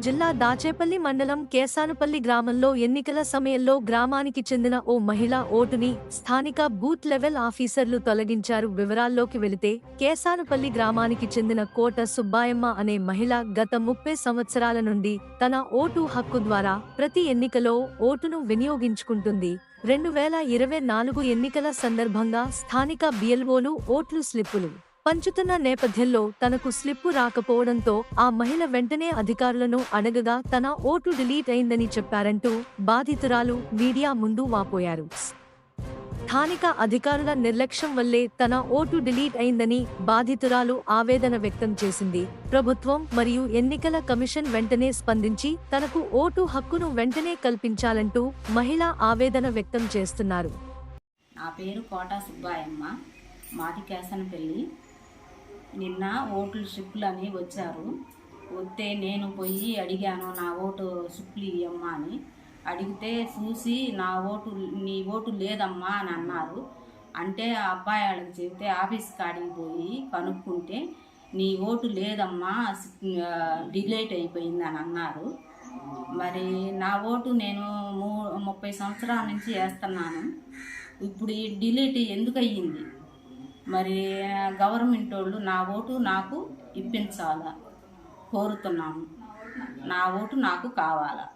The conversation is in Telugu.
జిల్లా దాచేపల్లి మండలం కేసానుపల్లి గ్రామంలో ఎన్నికల సమయంలో గ్రామానికి చెందిన ఓ మహిళ ఓటుని స్థానిక బూత్ లెవెల్ ఆఫీసర్లు తొలగించారు. వివరాల్లోకి వెళితే కేసానుపల్లి గ్రామానికి చెందిన కోట సుబ్బాయమ్మ అనే మహిళ గత 30 సంవత్సరాల నుండి తన ఓటు హక్కు ద్వారా ప్రతి ఎన్నికలో ఓటును వినియోగించుకుంటుంది. 2024 ఎన్నికల సందర్భంగా స్థానిక బిఎల్ఓలు ఓట్లు స్లిప్పులు పంచుతున్న నేపథ్యంలో తనకు స్లిప్పు రాకపోవడంతో ఆ మహిళ వెంటనే అధికారులను అడగగా తన ఓటు డిలీట్ అయిందని చెప్పారంటూ బాధితురాలు మీడియా ముందు వాపోయారు. స్థానిక అధికారుల నిర్లక్ష్యం వల్లే తన ఓటు డిలీట్ అయిందని బాధితురాలు ఆవేదన వ్యక్తం చేసింది. ప్రభుత్వం మరియు ఎన్నికల కమిషన్ వెంటనే స్పందించి తనకు ఓటు హక్కును వెంటనే కల్పించాలంటూ మహిళ ఆవేదన వ్యక్తం చేస్తున్నారు. నా పేరు కోట సుబ్బాయమ్మ, మాది కేసనపల్లి. నిన్న ఓట్లు స్లిప్పులు అని వచ్చారు. వస్తే నేను పోయి అడిగాను, నా ఓటు స్లిప్పులు ఇవ్వమ్మా అని అడిగితే చూసి నీ ఓటు లేదమ్మా అని అన్నారు. అంటే ఆ అబ్బాయి వాళ్ళకి చెబితే ఆఫీస్ కాడికి పోయి కనుక్కుంటే నీ ఓటు లేదమ్మా, డిలీట్ అయిపోయింది అని అన్నారు. మరి నా ఓటు నేను 30 సంవత్సరాల నుంచి వేస్తున్నాను. ఇప్పుడు ఈ డిలీట్ ఎందుకు అయ్యింది? మరి గవర్నమెంట్ వాళ్ళు నా ఓటు నాకు ఇప్పించాలా కోరుతున్నాము. నా ఓటు నాకు కావాలా.